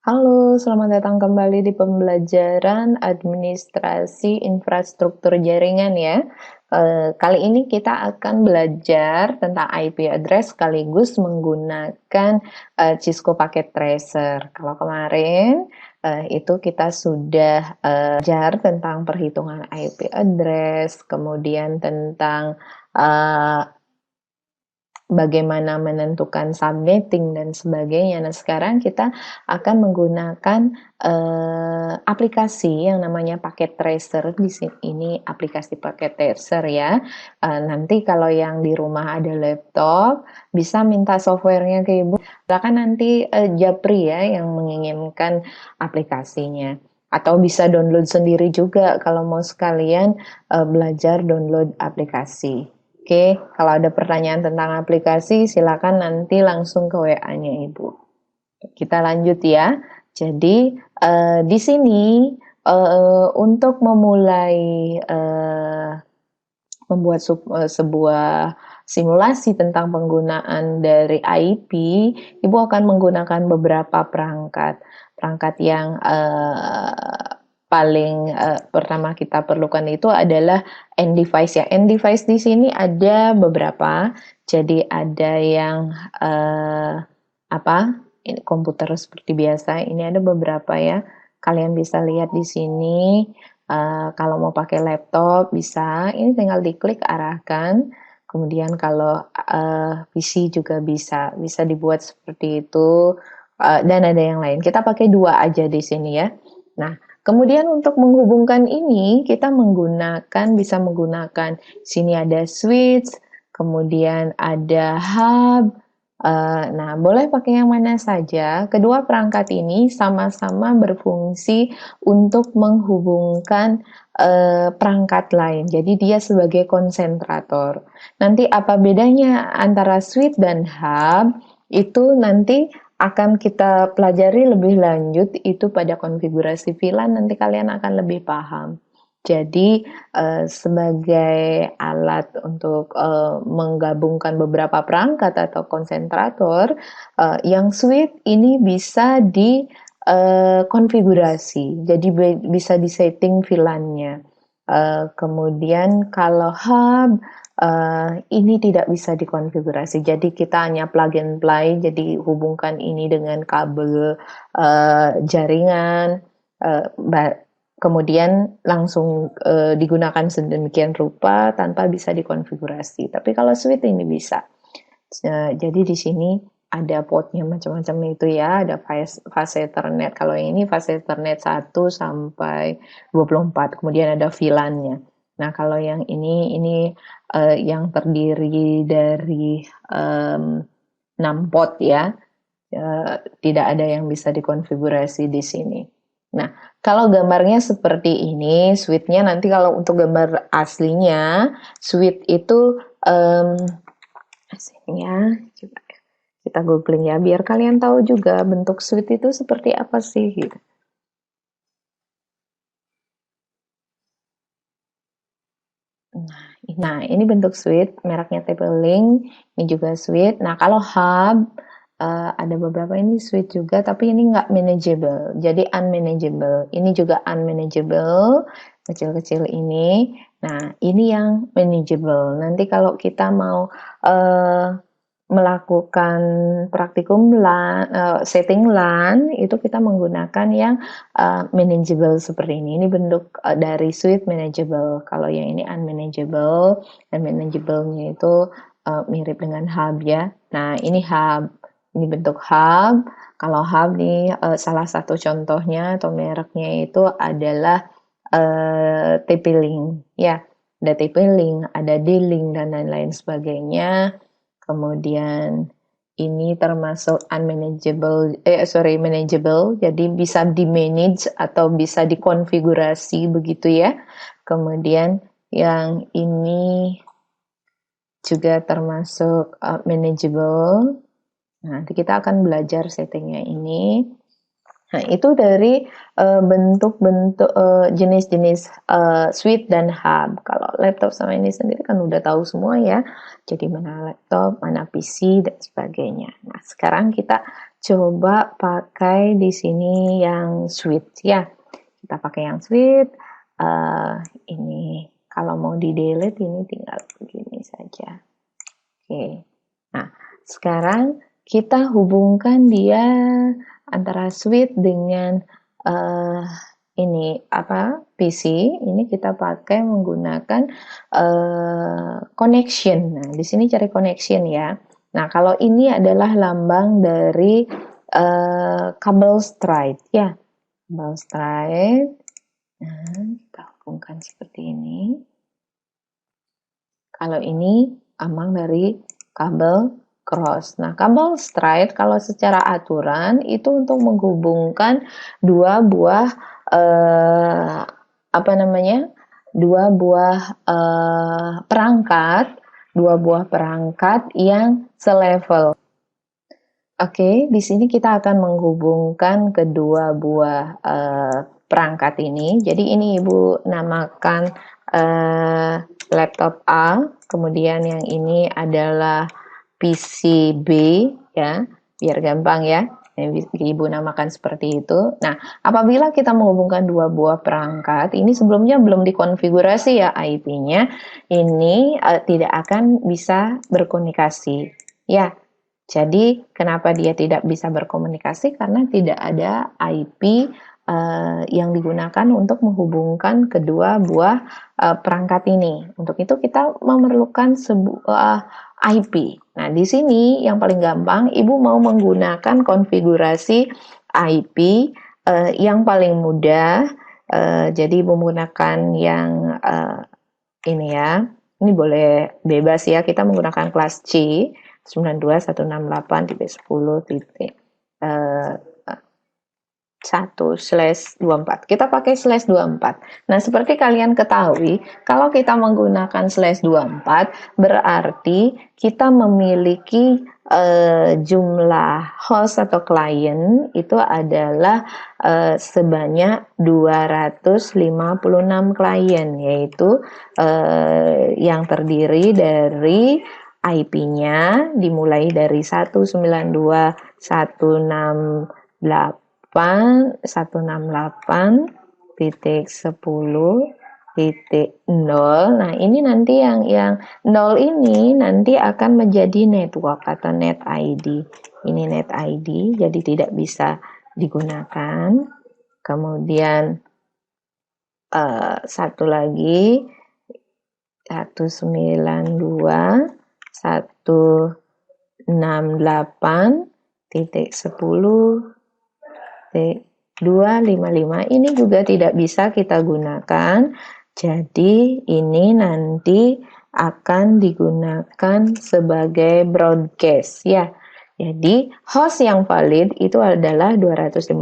Halo, selamat datang kembali di pembelajaran administrasi infrastruktur jaringan ya. Kali ini kita akan belajar tentang IP address sekaligus menggunakan Cisco Packet Tracer. Kalau kemarin itu kita sudah belajar tentang perhitungan IP address, kemudian tentang eh, bagaimana menentukan subnetting dan sebagainya. Nah, sekarang kita akan menggunakan aplikasi yang namanya Packet Tracer. Di sini ini aplikasi Packet Tracer ya. Nanti kalau yang di rumah ada laptop, bisa minta softwarenya ke Ibu. Silakan nanti Japri ya yang menginginkan aplikasinya. Atau bisa download sendiri juga kalau mau sekalian belajar download aplikasi. Oke, kalau ada pertanyaan tentang aplikasi, silakan nanti langsung ke WA-nya Ibu. Kita lanjut ya. Jadi, di sini untuk memulai membuat sebuah simulasi tentang penggunaan dari IP, Ibu akan menggunakan beberapa perangkat. Perangkat yang paling pertama kita perlukan itu adalah end device ya. End device di sini ada beberapa. Jadi ada yang apa? Ini komputer seperti biasa. Ini ada beberapa ya. Kalian bisa lihat di sini. Kalau mau pakai laptop bisa. Ini tinggal diklik arahkan. Kemudian kalau PC juga bisa dibuat seperti itu. Dan ada yang lain. Kita pakai dua aja di sini ya. Nah, kemudian untuk menghubungkan ini kita bisa menggunakan sini ada switch, kemudian ada hub. Nah, boleh pakai yang mana saja. Kedua perangkat ini sama-sama berfungsi untuk menghubungkan perangkat lain. Jadi dia sebagai konsentrator. Nanti apa bedanya antara switch dan hub? Itu nanti akan kita pelajari lebih lanjut itu pada konfigurasi VLAN nanti kalian akan lebih paham. Jadi sebagai alat untuk menggabungkan beberapa perangkat atau konsentrator, yang switch ini bisa dikonfigurasi, jadi bisa disetting VLAN-nya. Kemudian kalau hub ini tidak bisa dikonfigurasi, jadi kita hanya plug and play, jadi hubungkan ini dengan kabel jaringan, kemudian langsung digunakan sedemikian rupa tanpa bisa dikonfigurasi. Tapi kalau switch ini bisa. Jadi di sini ada portnya macam-macam itu ya, ada fase Ethernet. Kalau yang ini fase Ethernet 1 sampai 24, kemudian ada VLAN-nya. Nah, kalau yang ini yang terdiri dari 6 port ya, tidak ada yang bisa dikonfigurasi di sini. Nah, kalau gambarnya seperti ini, switch-nya nanti kalau untuk gambar aslinya, switch itu aslinya, coba kita googling ya, biar kalian tahu juga bentuk switch itu seperti apa sih gitu. Nah, ini bentuk switch, mereknya TP-Link, ini juga switch. Nah, kalau hub, ada beberapa ini switch juga, tapi ini nggak manageable, jadi unmanageable. Ini juga unmanageable, kecil-kecil ini. Nah, ini yang manageable. Nanti kalau kita mau melakukan praktikum LAN, setting LAN, itu kita menggunakan yang manageable seperti ini. Ini bentuk dari switch manageable. Kalau yang ini unmanageable, dan manageable-nya itu mirip dengan hub ya. Nah, ini hub. Ini bentuk hub. Kalau hub nih salah satu contohnya atau mereknya itu adalah TP-Link ya. Ada TP-Link, ada D-Link dan lain-lain sebagainya. Kemudian ini termasuk manageable, jadi bisa di-manage atau bisa dikonfigurasi begitu ya. Kemudian yang ini juga termasuk manageable. Nanti kita akan belajar settingnya ini. Nah, itu dari bentuk-bentuk jenis-jenis switch dan hub. Kalau laptop sama ini sendiri kan udah tahu semua ya. Jadi mana laptop, mana PC dan sebagainya. Nah, sekarang kita coba pakai di sini yang switch ya. Kita pakai yang switch. Ini kalau mau di delete ini tinggal begini saja. Oke. Nah, sekarang kita hubungkan dia antara switch dengan ini apa PC. Ini kita pakai menggunakan connection. Nah, di sini cari connection ya. Nah, kalau ini adalah lambang dari kabel straight ya. Kabel straight. Nah, kita hubungkan seperti ini. Kalau ini lambang dari kabel cross. Nah, kabel straight kalau secara aturan itu untuk menghubungkan dua buah apa namanya? Dua buah perangkat yang selevel. Oke, di sini kita akan menghubungkan kedua buah perangkat ini. Jadi ini Ibu namakan laptop A, kemudian yang ini adalah PC B ya, biar gampang ya. Ibu namakan seperti itu. Nah, apabila kita menghubungkan dua buah perangkat, ini sebelumnya belum dikonfigurasi ya IP-nya, ini tidak akan bisa berkomunikasi. Ya, jadi kenapa dia tidak bisa berkomunikasi? Karena tidak ada IP yang digunakan untuk menghubungkan kedua buah perangkat ini. Untuk itu kita memerlukan sebuah IP. Nah, di sini yang paling gampang, Ibu mau menggunakan konfigurasi IP yang paling mudah. Jadi menggunakan yang ini ya. Ini boleh bebas ya. Kita menggunakan kelas C. 92168.10.1/24. Kita pakai /24. Nah, seperti kalian ketahui, kalau kita menggunakan /24 berarti kita memiliki jumlah host atau klien itu adalah sebanyak 256 klien, yaitu yang terdiri dari IP-nya dimulai dari 192.168.168.10.0. Nah, ini nanti yang 0 ini nanti akan menjadi network atau net ID. Ini net ID, jadi tidak bisa digunakan. Kemudian satu lagi 192.168.10.255 ini juga tidak bisa kita gunakan. Jadi ini nanti akan digunakan sebagai broadcast ya. Jadi host yang valid itu adalah 250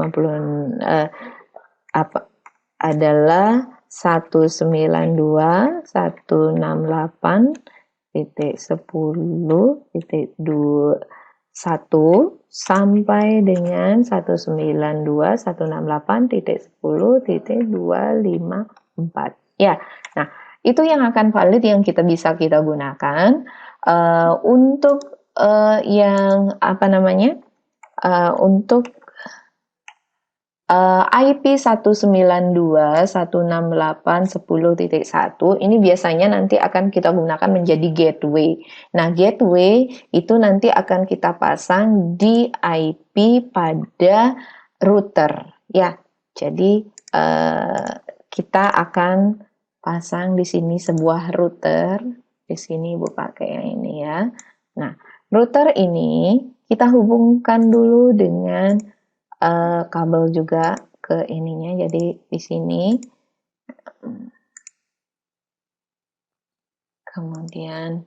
adalah 192.168.10.21 sampai dengan 192.168.10.254 ya. Nah, itu yang akan valid yang kita bisa gunakan untuk yang apa namanya untuk IP 192.168.10.1 ini biasanya nanti akan kita gunakan menjadi gateway. Nah, gateway itu nanti akan kita pasang di IP pada router ya. Jadi kita akan pasang di sini sebuah router. Di sini Ibu pakai yang ini ya. Nah, router ini kita hubungkan dulu dengan kabel juga ke ininya. Jadi di sini kemudian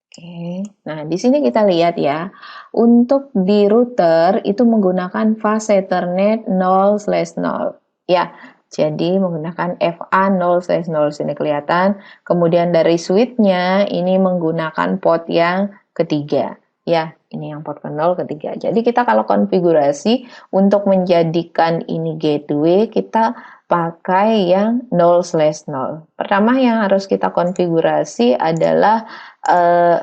oke. Nah, di sini kita lihat ya. Untuk di router itu menggunakan fast Ethernet 0/0. Ya. Jadi menggunakan FA 0/0 sini kelihatan. Kemudian dari switch-nya ini menggunakan port yang ketiga. Ya, ini yang port ke-0 ketiga. Jadi kita kalau konfigurasi untuk menjadikan ini gateway, kita pakai yang 0/0. Pertama yang harus kita konfigurasi adalah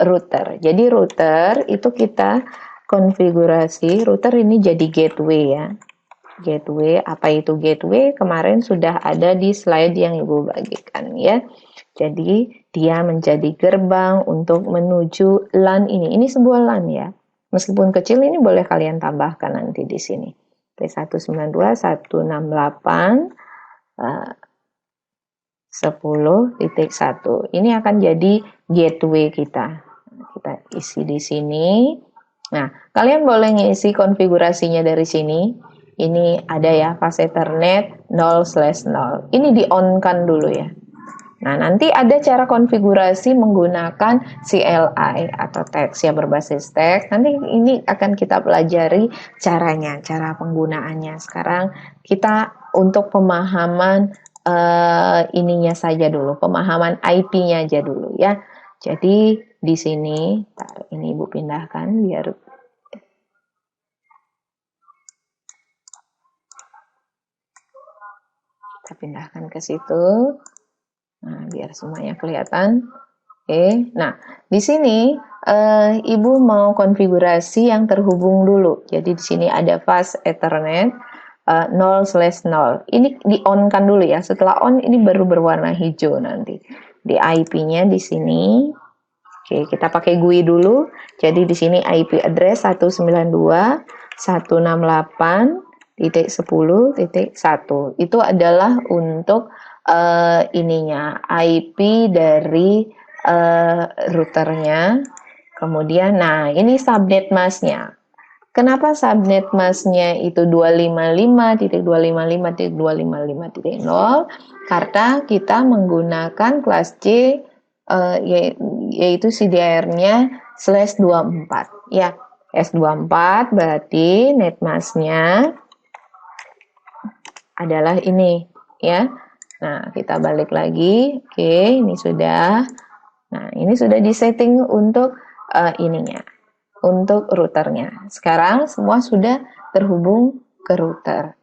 router. Jadi router itu kita konfigurasi, router ini jadi gateway ya. Gateway, apa itu gateway? Kemarin sudah ada di slide yang Ibu bagikan ya. Jadi dia menjadi gerbang untuk menuju LAN ini. Ini sebuah LAN ya. Meskipun kecil ini boleh kalian tambahkan nanti di sini. T192.168 10.1. Ini akan jadi gateway kita. Kita isi di sini. Nah, kalian boleh ngisi konfigurasinya dari sini. Ini ada ya, fast Ethernet 0/0. Ini di-on-kan dulu ya. Nah, nanti ada cara konfigurasi menggunakan CLI atau teks ya, berbasis teks. Nanti ini akan kita pelajari caranya, cara penggunaannya. Sekarang kita untuk pemahaman ininya saja dulu, pemahaman IP-nya aja dulu ya. Jadi di sini, ini Ibu pindahkan biar kita pindahkan ke situ. Nah, biar semuanya kelihatan. Oke, nah di sini Ibu mau konfigurasi yang terhubung dulu. Jadi di sini ada fast Ethernet 0/0. Ini di-on-kan dulu ya. Setelah on ini baru berwarna hijau nanti. Di IP-nya di sini. Oke, kita pakai GUI dulu. Jadi di sini IP address 192.168.10.1. Itu adalah untuk ininya IP dari routernya. Kemudian, nah ini subnet masknya. Kenapa subnet masknya itu 255.255.255.0? Karena kita menggunakan kelas C yaitu CDR-nya /24 ya. S24 berarti net masknya adalah ini ya. Nah, kita balik lagi. Oke, ini sudah. Nah, ini sudah disetting untuk ininya, untuk routernya. Sekarang semua sudah terhubung ke router.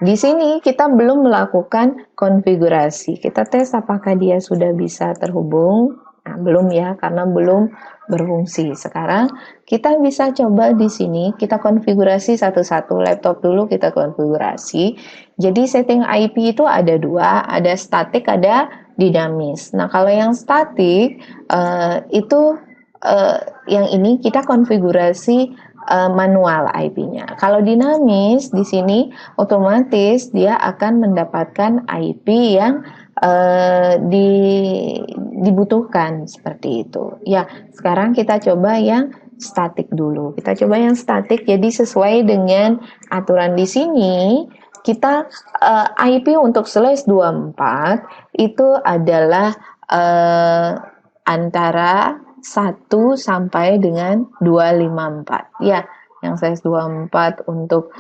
Di sini kita belum melakukan konfigurasi. Kita tes apakah dia sudah bisa terhubung. Nah, belum ya, karena belum berfungsi. Sekarang kita bisa coba di sini, kita konfigurasi satu-satu. Laptop dulu kita konfigurasi. Jadi setting IP itu ada dua, ada statik, ada dinamis. Nah, kalau yang statik itu yang ini kita konfigurasi manual IP-nya. Kalau dinamis di sini otomatis dia akan mendapatkan IP yang dibutuhkan seperti itu. Ya, sekarang kita coba yang statik dulu. Kita coba yang statik. Jadi sesuai dengan aturan di sini kita IP untuk /24 itu adalah antara 1 sampai dengan 254 ya. Yang /24 untuk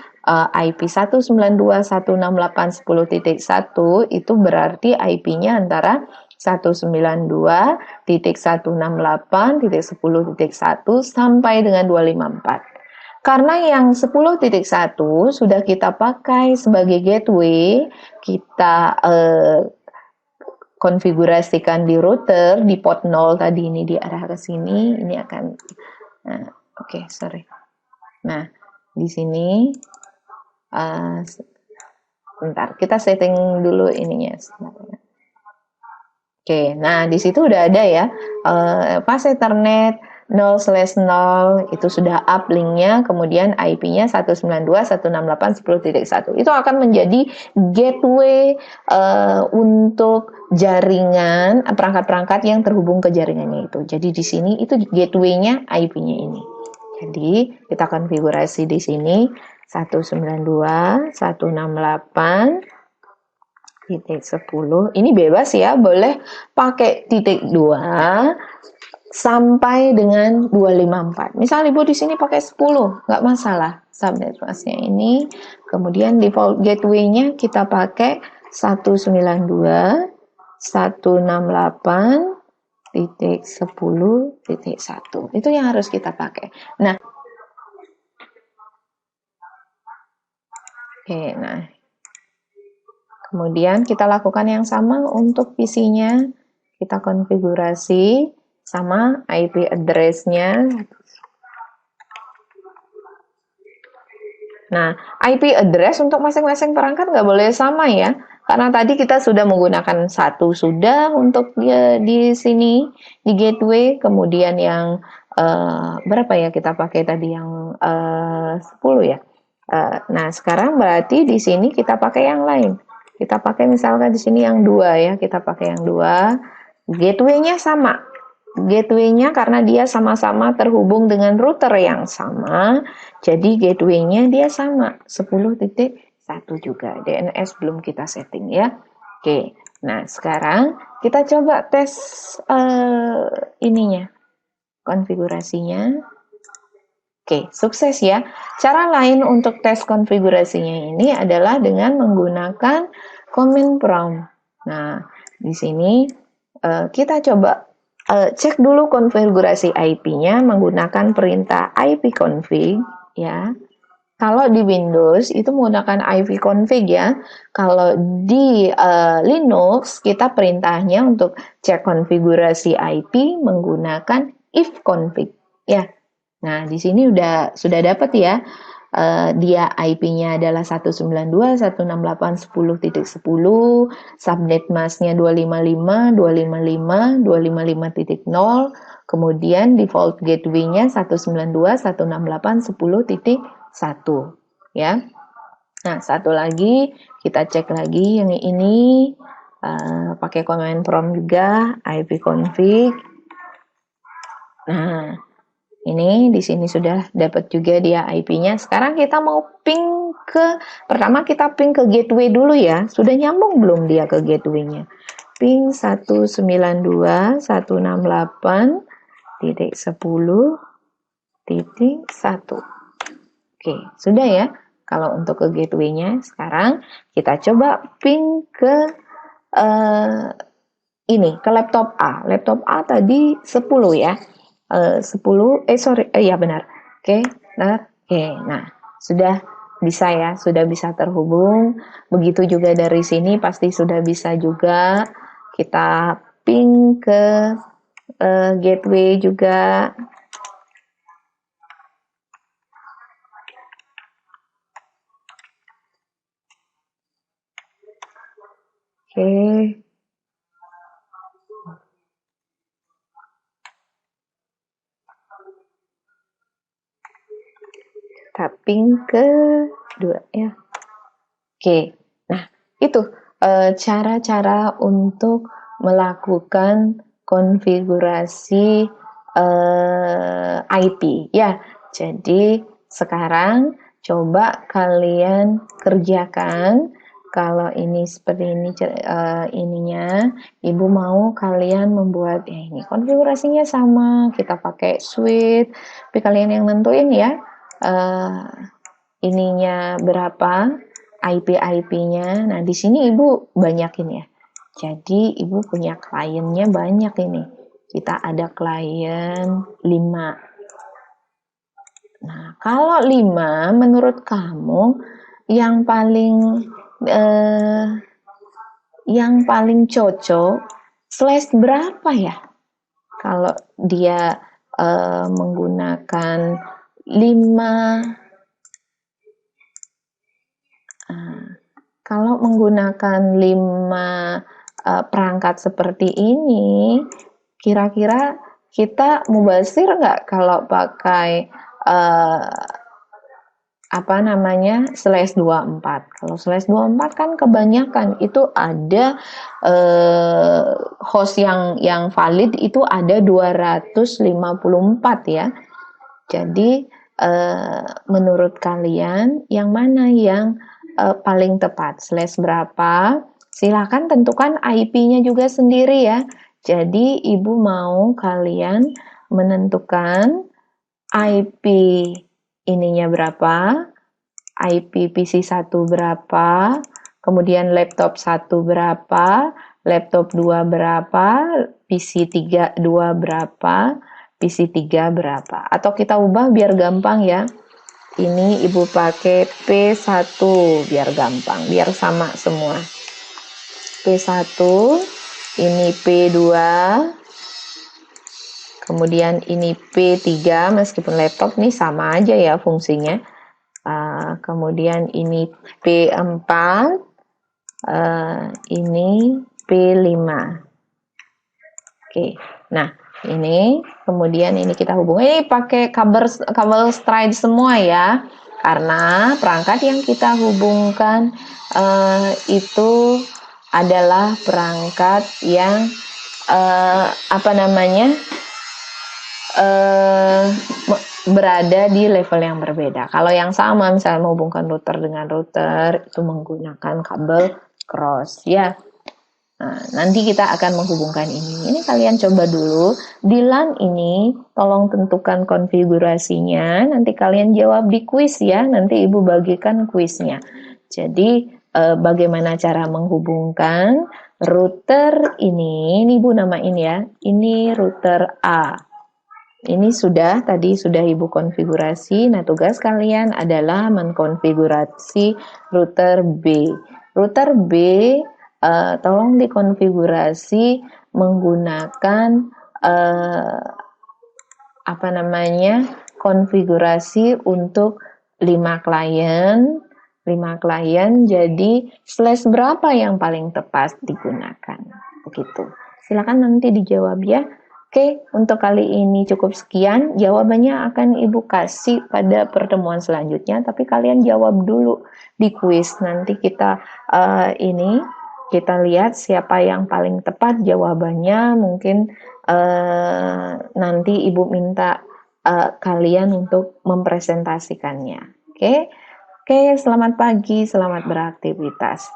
IP 192.168.10.1 itu berarti IP-nya antara 192.168.10.1 sampai dengan 254. Karena yang 10.1 sudah kita pakai sebagai gateway, kita konfigurasikan di router, di port 0 tadi ini diarah ke sini, ini akan, nah, oke, sorry. Nah, di sini, bentar, kita setting dulu ininya. Oke, nah di situ udah ada ya, fast Ethernet 0/0 itu sudah up linknya, kemudian IP-nya 192.168.10.1. Itu akan menjadi gateway untuk jaringan perangkat-perangkat yang terhubung ke jaringannya itu. Jadi di sini itu gateway-nya IP-nya ini. Jadi kita konfigurasi di sini 192.168.10. Ini bebas ya, boleh pakai .2 sampai dengan 254. Misal Ibu di sini pakai 10, nggak masalah subnet masknya ini. Kemudian default gateway-nya kita pakai 192.168.10.1. Itu yang harus kita pakai. Nah, oke, nah Kemudian kita lakukan yang sama untuk PC-nya. Kita konfigurasi sama IP address-nya. Nah, IP address untuk masing-masing perangkat nggak boleh sama ya. Karena tadi kita sudah menggunakan satu sudah untuk di sini, di gateway. Kemudian yang berapa ya kita pakai tadi, yang 10 ya. Nah, sekarang berarti di sini kita pakai yang lain. Kita pakai misalkan di sini yang 2 ya, kita pakai yang 2. Gateway-nya sama. Gateway-nya karena dia sama-sama terhubung dengan router yang sama, jadi gateway-nya dia sama, 10.1 juga. DNS belum kita setting ya. Oke, nah sekarang kita coba tes ininya, konfigurasinya. Oke, sukses ya. Cara lain untuk tes konfigurasinya ini adalah dengan menggunakan command prompt. Nah, di sini kita coba cek dulu konfigurasi IP-nya menggunakan perintah ipconfig ya. Kalau di Windows itu menggunakan ipconfig ya. Kalau di Linux kita perintahnya untuk cek konfigurasi IP menggunakan ifconfig ya. Nah, di sini sudah dapat ya. Dia IP-nya adalah 192.168.10.10, subnet mask-nya 255, 255, 255.0, kemudian default gateway-nya 192.168.10.1 ya. Nah, satu lagi kita cek lagi yang ini pakai command prompt juga ipconfig. Nah, ini di sini sudah dapat juga dia IP-nya. Sekarang kita mau ping pertama kita ping ke gateway dulu ya. Sudah nyambung belum dia ke gateway-nya? Ping 192.168.10.1. Oke, sudah ya. Kalau untuk ke gateway-nya, sekarang kita coba ping ke ini, ke laptop A. Laptop A tadi 10 ya. 10 ya benar. Oke, benar. Oke, nah sudah bisa ya, sudah bisa terhubung. Begitu juga dari sini pasti sudah bisa juga kita ping ke gateway juga. Oke. Tapping ke 2 ya. Oke, nah itu cara-cara untuk melakukan konfigurasi IP ya. Jadi sekarang coba kalian kerjakan. Kalau ini seperti ini ininya, Ibu mau kalian membuat ya ini konfigurasinya sama, kita pakai suite, tapi kalian yang nentuin ya. Ininya berapa, IP-nya. Nah, di sini Ibu banyakin ya. Jadi, Ibu punya kliennya banyak ini. Kita ada klien 5. Nah, kalau 5 menurut kamu yang paling cocok slash berapa ya? Kalau dia menggunakan 5 kalau menggunakan 5 perangkat seperti ini, kira-kira kita mubazir nggak kalau pakai /24. Kalau /24 kan kebanyakan itu ada host yang valid itu ada 254 ya. Jadi menurut kalian yang mana yang paling tepat? /berapa? Silakan tentukan IP-nya juga sendiri ya. Jadi Ibu mau kalian menentukan IP ininya berapa, IP PC 1 berapa, kemudian laptop 1 berapa, laptop 2 berapa, PC 2 berapa, PC 3 berapa. Atau kita ubah biar gampang ya. Ini Ibu pakai P1 biar gampang, biar sama semua. P1, ini P2, kemudian ini P3, meskipun laptop nih sama aja ya fungsinya. Kemudian ini P4, ini P5. Oke, nah ini kemudian ini kita hubungin, ini pakai kabel stride semua ya, karena perangkat yang kita hubungkan itu adalah perangkat yang berada di level yang berbeda. Kalau yang sama, misalnya menghubungkan router dengan router, itu menggunakan kabel cross ya. Nah, nanti kita akan menghubungkan ini. Ini kalian coba dulu. Di LAN ini, tolong tentukan konfigurasinya. Nanti kalian jawab di kuis ya. Nanti Ibu bagikan kuisnya. Jadi, bagaimana cara menghubungkan router ini Ibu namain ya. Ini router A. Ini tadi sudah Ibu konfigurasi. Nah, tugas kalian adalah mengkonfigurasi router B. Router B tolong dikonfigurasi menggunakan konfigurasi untuk 5 klien. Jadi flash berapa yang paling tepat digunakan? Begitu. Silakan nanti dijawab ya. Oke, untuk kali ini cukup sekian. Jawabannya akan Ibu kasih pada pertemuan selanjutnya, tapi kalian jawab dulu di kuis. Nanti kita lihat siapa yang paling tepat jawabannya. Mungkin nanti Ibu minta kalian untuk mempresentasikannya. Oke, selamat pagi, selamat beraktivitas.